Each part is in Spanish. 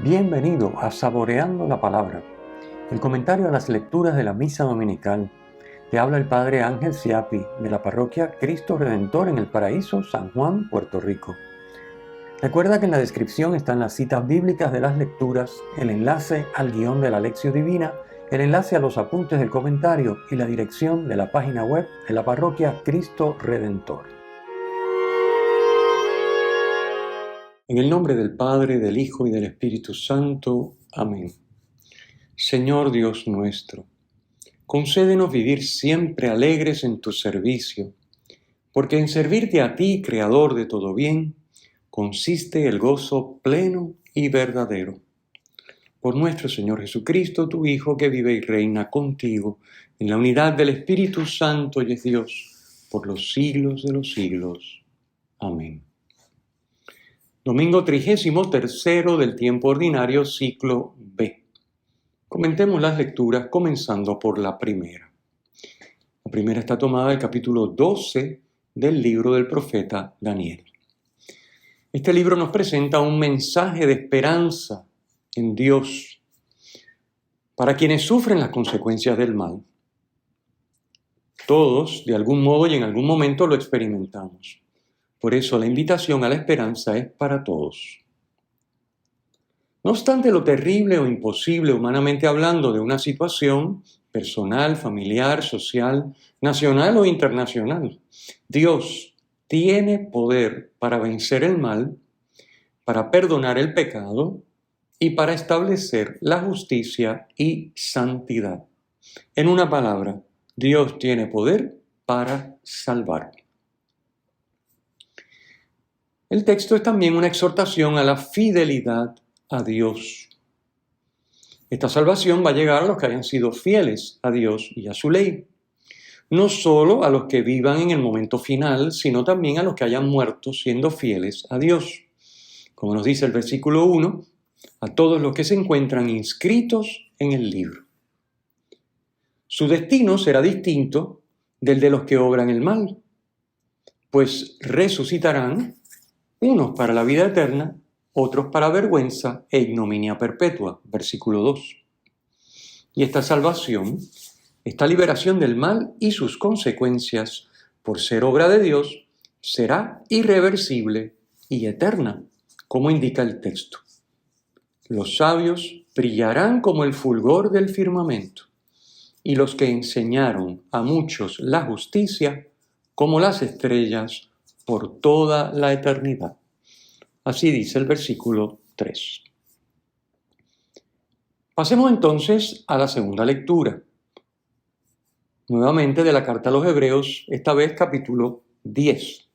Bienvenido a Saboreando la Palabra, el comentario a las lecturas de la Misa Dominical. Te habla el Padre Ángel Siapi, de la parroquia Cristo Redentor en el Paraíso, San Juan, Puerto Rico. Recuerda que en la descripción están las citas bíblicas de las lecturas, el enlace al guión de la Lección Divina, el enlace a los apuntes del comentario y la dirección de la página web de la parroquia Cristo Redentor. En el nombre del Padre, del Hijo y del Espíritu Santo. Amén. Señor Dios nuestro, concédenos vivir siempre alegres en tu servicio, porque en servirte a ti, Creador de todo bien, consiste el gozo pleno y verdadero. Por nuestro Señor Jesucristo, tu Hijo, que vive y reina contigo, en la unidad del Espíritu Santo y es Dios, por los siglos de los siglos. Amén. Domingo 33 del tiempo ordinario, ciclo B. Comentemos las lecturas comenzando por la primera. La primera está tomada del capítulo 12 del libro del profeta Daniel. Este libro nos presenta un mensaje de esperanza en Dios para quienes sufren las consecuencias del mal. Todos, de algún modo y en algún momento, lo experimentamos. Por eso la invitación a la esperanza es para todos. No obstante lo terrible o imposible, humanamente hablando, de una situación personal, familiar, social, nacional o internacional, Dios tiene poder para vencer el mal, para perdonar el pecado y para establecer la justicia y santidad. En una palabra, Dios tiene poder para salvar. El texto es también una exhortación a la fidelidad a Dios. Esta salvación va a llegar a los que hayan sido fieles a Dios y a su ley. No solo a los que vivan en el momento final, sino también a los que hayan muerto siendo fieles a Dios. Como nos dice el versículo 1, a todos los que se encuentran inscritos en el libro. Su destino será distinto del de los que obran el mal, pues resucitarán unos para la vida eterna, otros para vergüenza e ignominia perpetua. Versículo 2. Y esta salvación, esta liberación del mal y sus consecuencias, por ser obra de Dios, será irreversible y eterna, como indica el texto. Los sabios brillarán como el fulgor del firmamento, y los que enseñaron a muchos la justicia, como las estrellas, por toda la eternidad. Así dice el versículo 3. Pasemos entonces a la segunda lectura. Nuevamente de la carta a los Hebreos, esta vez capítulo 10.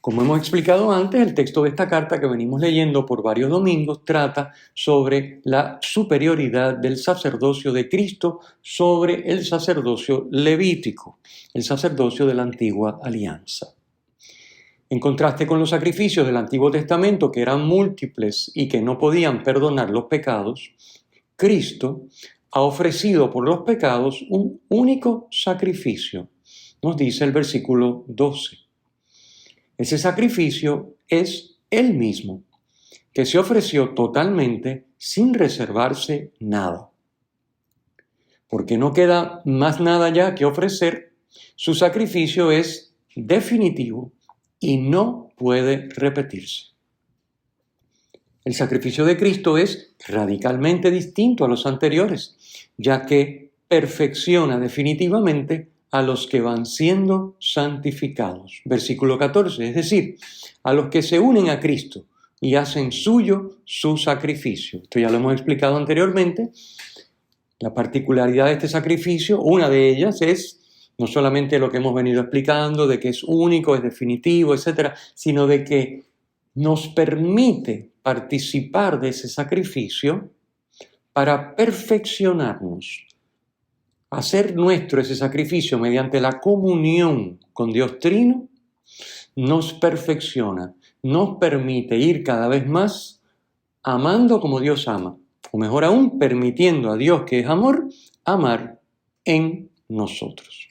Como hemos explicado antes, el texto de esta carta que venimos leyendo por varios domingos trata sobre la superioridad del sacerdocio de Cristo sobre el sacerdocio levítico, el sacerdocio de la antigua alianza. En contraste con los sacrificios del Antiguo Testamento, que eran múltiples y que no podían perdonar los pecados, Cristo ha ofrecido por los pecados un único sacrificio, nos dice el versículo 12. Ese sacrificio es Él mismo, que se ofreció totalmente sin reservarse nada. Porque no queda más nada ya que ofrecer, su sacrificio es definitivo y no puede repetirse. El sacrificio de Cristo es radicalmente distinto a los anteriores, ya que perfecciona definitivamente a los que van siendo santificados. Versículo 14, es decir, a los que se unen a Cristo y hacen suyo su sacrificio. Esto ya lo hemos explicado anteriormente. La particularidad de este sacrificio, una de ellas es no solamente lo que hemos venido explicando, de que es único, es definitivo, etcétera, sino de que nos permite participar de ese sacrificio para perfeccionarnos. Hacer nuestro ese sacrificio mediante la comunión con Dios Trino nos perfecciona, nos permite ir cada vez más amando como Dios ama, o mejor aún, permitiendo a Dios, que es amor, amar en nosotros.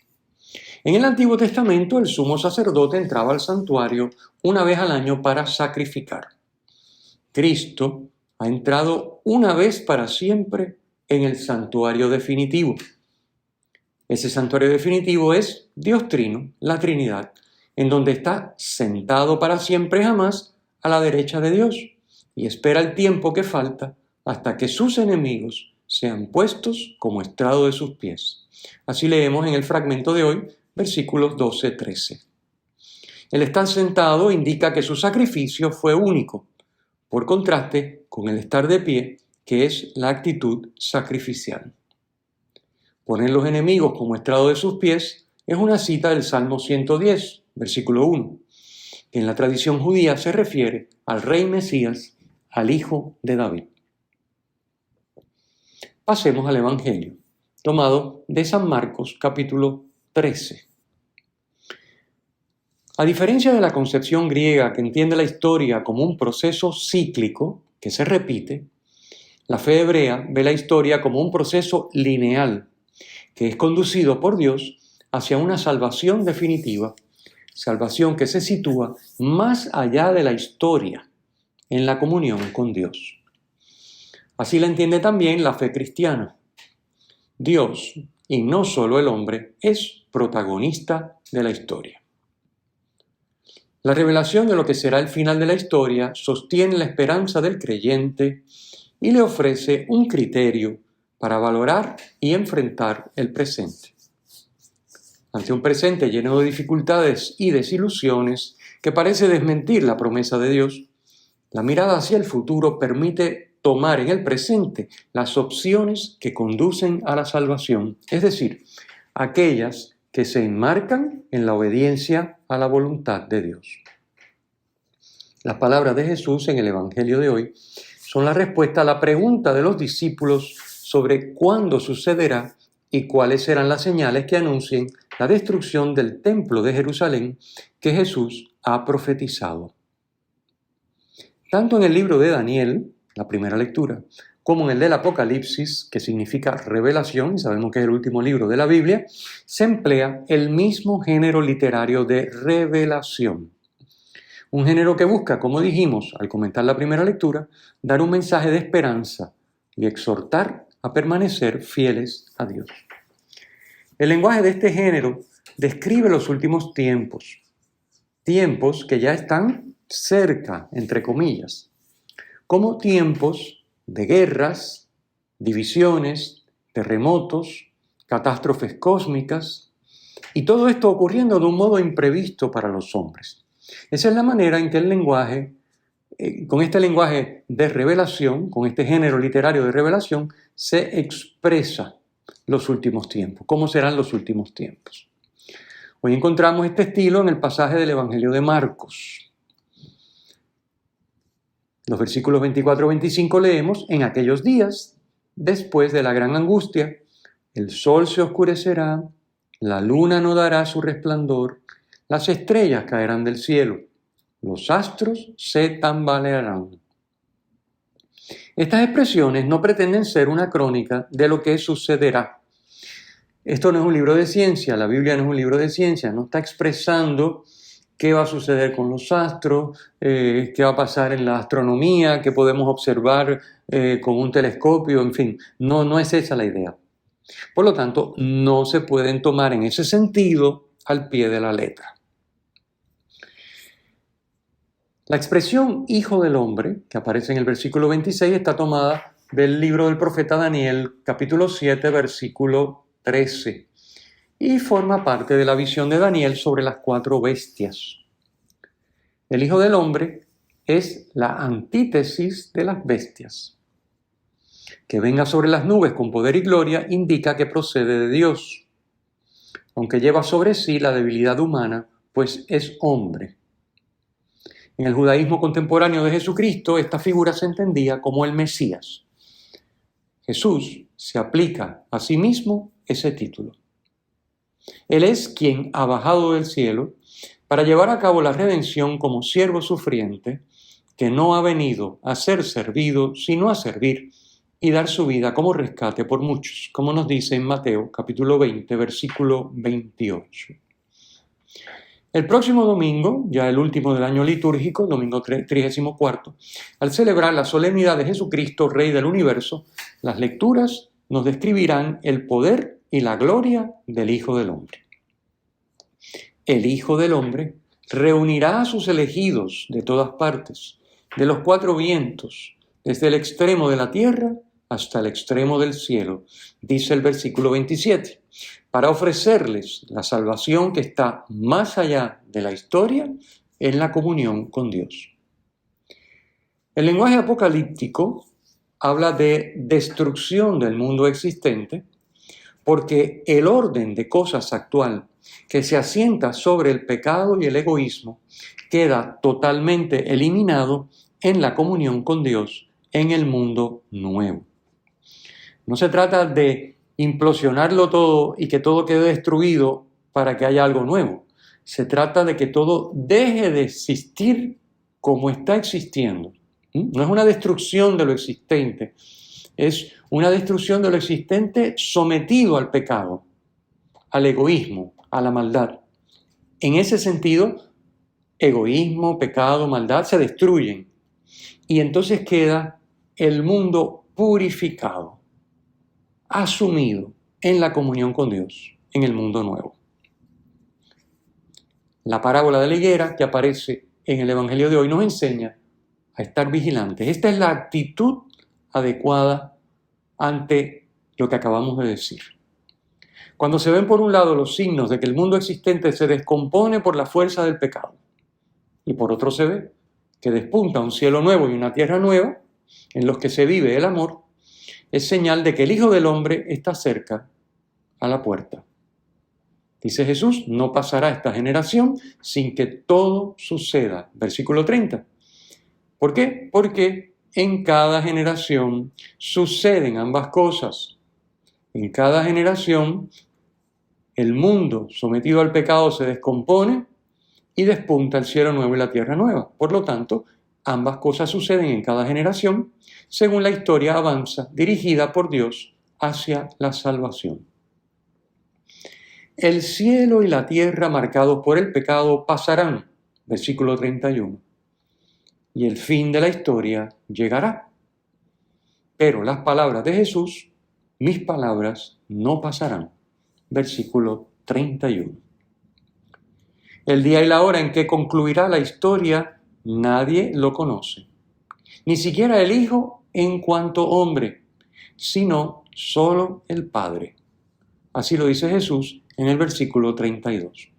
En el Antiguo Testamento, el sumo sacerdote entraba al santuario una vez al año para sacrificar. Cristo ha entrado una vez para siempre en el santuario definitivo. Ese santuario definitivo es Dios Trino, la Trinidad, en donde está sentado para siempre jamás a la derecha de Dios y espera el tiempo que falta hasta que sus enemigos sean puestos como estrado de sus pies. Así leemos en el fragmento de hoy, versículos 12-13. El estar sentado indica que su sacrificio fue único, por contraste con el estar de pie, que es la actitud sacrificial. Poner los enemigos como estrado de sus pies es una cita del Salmo 110, versículo 1, que en la tradición judía se refiere al rey Mesías, al hijo de David. Pasemos al Evangelio, tomado de San Marcos, capítulo 13. A diferencia de la concepción griega que entiende la historia como un proceso cíclico que se repite, la fe hebrea ve la historia como un proceso lineal que es conducido por Dios hacia una salvación definitiva, salvación que se sitúa más allá de la historia, en la comunión con Dios. Así la entiende también la fe cristiana. Dios, y no solo el hombre, es protagonista de la historia. La revelación de lo que será el final de la historia sostiene la esperanza del creyente y le ofrece un criterio para valorar y enfrentar el presente. Ante un presente lleno de dificultades y desilusiones que parece desmentir la promesa de Dios, la mirada hacia el futuro permite tomar en el presente las opciones que conducen a la salvación, es decir, aquellas que se enmarcan en la obediencia a la voluntad de Dios. Las palabras de Jesús en el Evangelio de hoy son la respuesta a la pregunta de los discípulos sobre cuándo sucederá y cuáles serán las señales que anuncien la destrucción del templo de Jerusalén que Jesús ha profetizado. Tanto en el libro de Daniel, la primera lectura, como en el del Apocalipsis, que significa revelación, y sabemos que es el último libro de la Biblia, se emplea el mismo género literario de revelación. Un género que busca, como dijimos al comentar la primera lectura, dar un mensaje de esperanza y exhortar a permanecer fieles a Dios. El lenguaje de este género describe los últimos tiempos, tiempos que ya están cerca, entre comillas, como tiempos de guerras, divisiones, terremotos, catástrofes cósmicas, y todo esto ocurriendo de un modo imprevisto para los hombres. Esa es la manera en que el lenguaje, con este lenguaje de revelación, con este género literario de revelación, se expresa los últimos tiempos. ¿Cómo serán los últimos tiempos? Hoy encontramos este estilo en el pasaje del Evangelio de Marcos. Los versículos 24-25 leemos: en aquellos días, después de la gran angustia, el sol se oscurecerá, la luna no dará su resplandor, las estrellas caerán del cielo, los astros se tambalearán. Estas expresiones no pretenden ser una crónica de lo que sucederá. Esto no es un libro de ciencia, la Biblia no es un libro de ciencia, no está expresando qué va a suceder con los astros, qué va a pasar en la astronomía, qué podemos observar con un telescopio, en fin, no es esa la idea. Por lo tanto, no se pueden tomar en ese sentido al pie de la letra. La expresión hijo del hombre, que aparece en el versículo 26, está tomada del libro del profeta Daniel, capítulo 7, versículo 13. Y forma parte de la visión de Daniel sobre las 4 bestias. El Hijo del Hombre es la antítesis de las bestias. Que venga sobre las nubes con poder y gloria indica que procede de Dios, aunque lleva sobre sí la debilidad humana, pues es hombre. En el judaísmo contemporáneo de Jesucristo, esta figura se entendía como el Mesías. Jesús se aplica a sí mismo ese título. Él es quien ha bajado del cielo para llevar a cabo la redención como siervo sufriente, que no ha venido a ser servido, sino a servir y dar su vida como rescate por muchos, como nos dice en Mateo capítulo 20, versículo 28. El próximo domingo, ya el último del año litúrgico, el domingo 34, al celebrar la solemnidad de Jesucristo, Rey del universo, las lecturas nos describirán el poder y la gloria del Hijo del Hombre. El Hijo del Hombre reunirá a sus elegidos de todas partes, de los cuatro vientos, desde el extremo de la tierra hasta el extremo del cielo, dice el versículo 27, para ofrecerles la salvación que está más allá de la historia en la comunión con Dios. El lenguaje apocalíptico habla de destrucción del mundo existente porque el orden de cosas actual que se asienta sobre el pecado y el egoísmo queda totalmente eliminado en la comunión con Dios en el mundo nuevo. No se trata de implosionarlo todo y que todo quede destruido para que haya algo nuevo. Se trata de que todo deje de existir como está existiendo. No es una destrucción de lo existente, es una destrucción de lo existente sometido al pecado, al egoísmo, a la maldad. En ese sentido, egoísmo, pecado, maldad se destruyen y entonces queda el mundo purificado, asumido en la comunión con Dios, en el mundo nuevo. La parábola de la higuera que aparece en el Evangelio de hoy nos enseña a estar vigilantes. Esta es la actitud adecuada ante lo que acabamos de decir. Cuando se ven por un lado los signos de que el mundo existente se descompone por la fuerza del pecado y por otro se ve que despunta un cielo nuevo y una tierra nueva en los que se vive el amor, es señal de que el Hijo del Hombre está cerca a la puerta. Dice Jesús, no pasará esta generación sin que todo suceda. Versículo 30. ¿Por qué? Porque en cada generación suceden ambas cosas. En cada generación el mundo sometido al pecado se descompone y despunta el cielo nuevo y la tierra nueva. Por lo tanto, ambas cosas suceden en cada generación según la historia avanza, dirigida por Dios hacia la salvación. El cielo y la tierra marcados por el pecado pasarán, versículo 31, y el fin de la historia llegará. Pero las palabras de Jesús, mis palabras, no pasarán, versículo 31. El día y la hora en que concluirá la historia, nadie lo conoce, ni siquiera el Hijo en cuanto hombre, sino solo el Padre. Así lo dice Jesús en el versículo 32.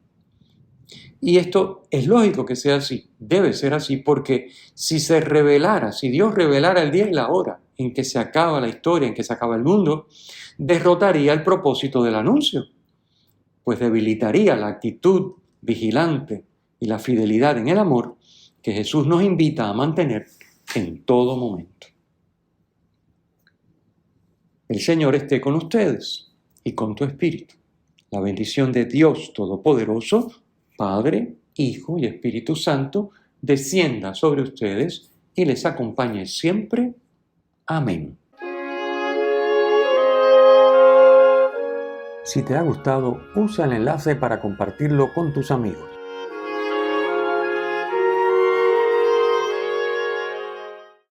Y esto es lógico que sea así, debe ser así, porque si Dios revelara el día y la hora en que se acaba la historia, en que se acaba el mundo, derrotaría el propósito del anuncio, pues debilitaría la actitud vigilante y la fidelidad en el amor que Jesús nos invita a mantener en todo momento. El Señor esté con ustedes y con tu espíritu. La bendición de Dios Todopoderoso, Padre, Hijo y Espíritu Santo, descienda sobre ustedes y les acompañe siempre. Amén. Si te ha gustado, usa el enlace para compartirlo con tus amigos.